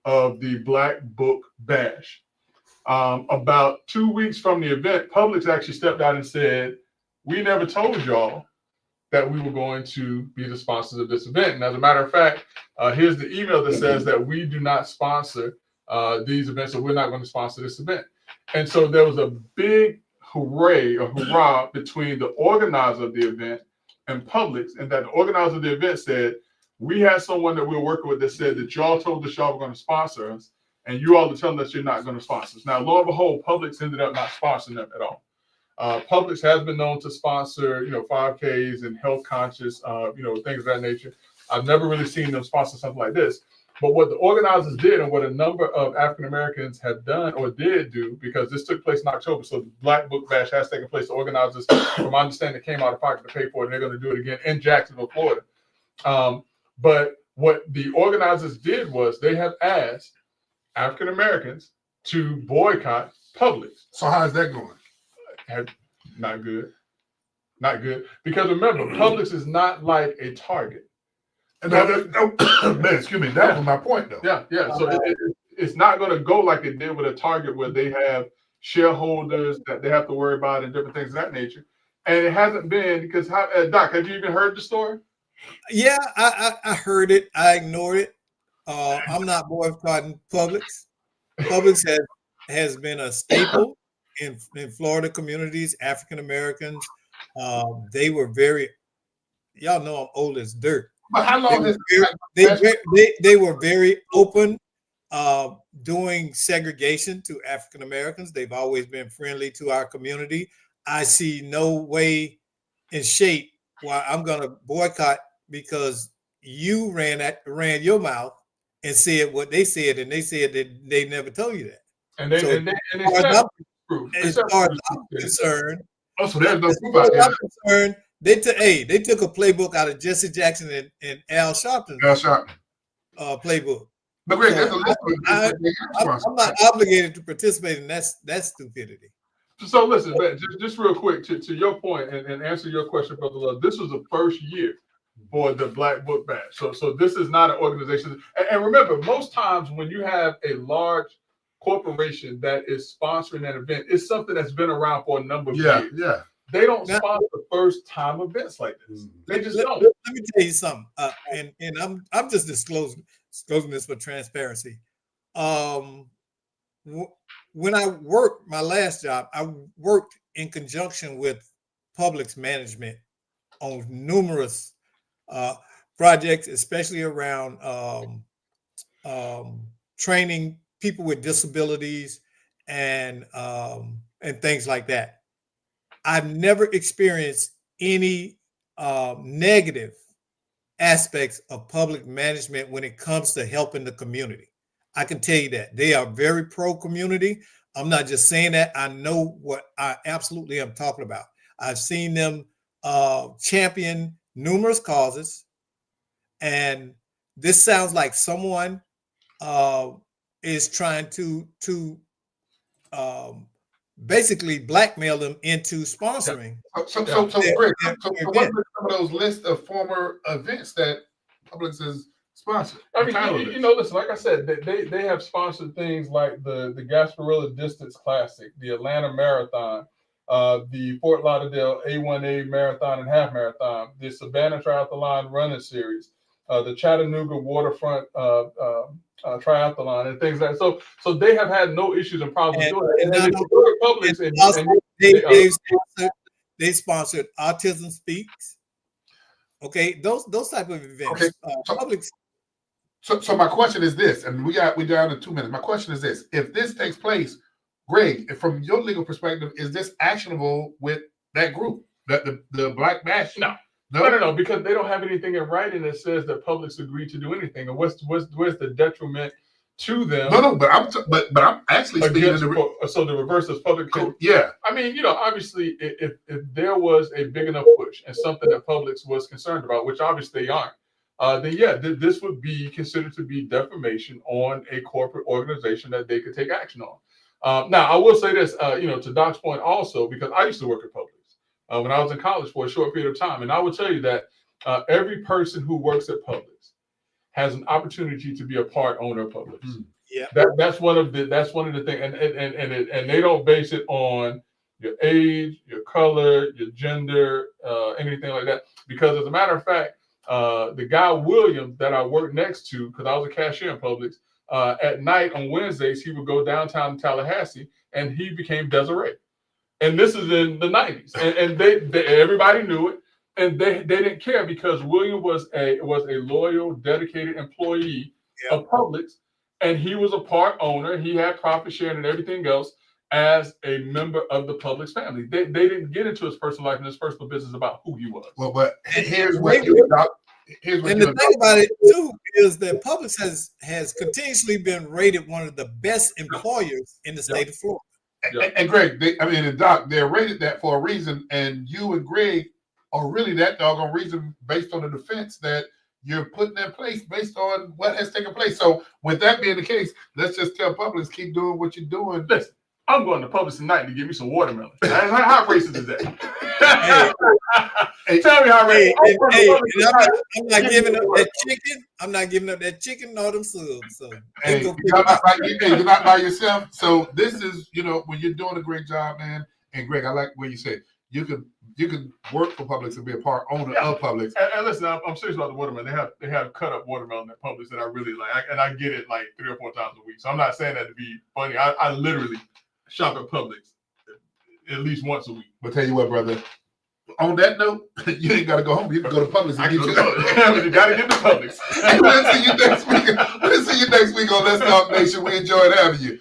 of the Black Book Bash. About 2 weeks from the event, Publix actually stepped out and said, "We never told y'all that we were going to be the sponsors of this event." And as a matter of fact, here's the email that says that we do not sponsor these events, so we're not going to sponsor this event. And so there was a big hurrah between the organizer of the event and Publix, and that the organizer of the event said, "We had someone that we were working with that said that y'all told us y'all were going to sponsor us, and you all are telling us you're not going to sponsor us." Now, lo and behold, Publix ended up not sponsoring them at all. Publix has been known to sponsor, 5Ks and health conscious, things of that nature. I've never really seen them sponsor something like this. But what the organizers did, and what a number of African Americans have done or did do, because this took place in October, so the Black Book Bash has taken place. The organizers, from my understanding, came out of pocket to pay for it, and they're going to do it again in Jacksonville, Florida. But what the organizers did was they have asked African Americans to boycott Publix. So how's that going? Not good. Not good. Because remember, Publix is not like a Target. And man, excuse me, that was my point though. Yeah. So it's not going to go like it did with a Target, where they have shareholders that they have to worry about and different things of that nature. And it hasn't been because, Doc, have you even heard the story? Yeah, I heard it. I ignored it. I'm not boycotting Publix. Publix has been a staple in Florida communities, African Americans. They were very, y'all know I'm old as dirt. But how long has they were very open, doing segregation to African Americans. They've always been friendly to our community. I see no way in shape why I'm going to boycott because you ran your mouth and said what they said, and they said that they never told you that. And they said as far as I'm concerned, so there's no proof out there. They took a playbook out of Jesse Jackson and Al Sharpton's playbook. But Greg, So I'm not obligated to participate in that stupidity. So listen, just real quick to your point and answer your question, Brother Love. This was the first year for the Black Book Bash. So this is not an organization. And remember, most times when you have a large corporation that is sponsoring an event, it's something that's been around for a number of years. Yeah. They don't sponsor first time events like this. They just don't. Let me tell you something, and I'm just disclosing this for transparency. When I worked my last job, I worked in conjunction with Publix management on numerous projects, especially around training people with disabilities and things like that. I've never experienced any negative aspects of public management when it comes to helping the community. I can tell you that they are very pro-community. I'm not just saying that. I know what I absolutely am talking about. I've seen them champion numerous causes, and this sounds like someone is trying to basically blackmail them into sponsoring. So Greg, what are some of those lists of former events that Publix has sponsored? I mean, listen, like I said, they have sponsored things like the Gasparilla Distance Classic, the Atlanta Marathon, the Fort Lauderdale A1A Marathon and Half Marathon, the Savannah Triathlon Running Series, the Chattanooga Waterfront Triathlon, and things like that. So they have had no issues and problems doing it. They sponsored Autism Speaks. Okay, those type of events. Okay. So my question is this, and we're down to 2 minutes. My question is this: if this takes place, Greg, from your legal perspective, is this actionable with that group, the Black Bash? No, because they don't have anything in writing that says that Publix agreed to do anything. And where's the detriment to them? No, but I'm actually speaking so the reverse is Publix. Yeah. I mean, obviously, if there was a big enough push and something that Publix was concerned about, which obviously they aren't, then yeah, this would be considered to be defamation on a corporate organization that they could take action on. Now, I will say this, to Doc's point also, because I used to work at Publix when I was in college for a short period of time, and I will tell you that every person who works at Publix has an opportunity to be a part owner of Publix. Yeah, that's one of the things, and they don't base it on your age, your color, your gender, anything like that. Because as a matter of fact, the guy Williams that I worked next to, because I was a cashier in Publix, at night on Wednesdays he would go downtown to Tallahassee, and he became Desiree. And this is in the 90s, and they everybody knew it, and they didn't care because William was a loyal, dedicated employee of Publix, and he was a part owner. He had profit sharing and everything else as a member of the Publix family. They didn't get into his personal life and his personal business about who he was. Well, but here's here's what And you the and thing Doc- about it too is that Publix has continuously been rated one of the best employers in the state of Florida. and Greg, and Doc, they're rated that for a reason, and you and Greg are really that doggone reason based on the defense that you're putting in place based on what has taken place. So with that being the case, let's just tell Publix keep doing what you're doing. Listen, I'm going to Publix tonight to give me some watermelon. How racist is that? Hey, Tell me how Hey, racist. and I'm not giving up that chicken. I'm not giving up that chicken nor them subs. So Hey, they go you're not by yourself. So this is, when you're doing a great job, man. And Greg, I like what you said. You can work for Publix and be a part owner of Publix. And listen, I'm serious about the watermelon. They have cut up watermelon at Publix that I really like, and I get it like 3 or 4 times a week. So I'm not saying that to be funny. I literally shop at Publix at least once a week. But tell you what, brother. On that note, you ain't got to go home. You can go to Publix and get You got to get to Publix. Hey, we'll see you next week. We'll see you next week on Let's Talk Nation. We enjoyed having you.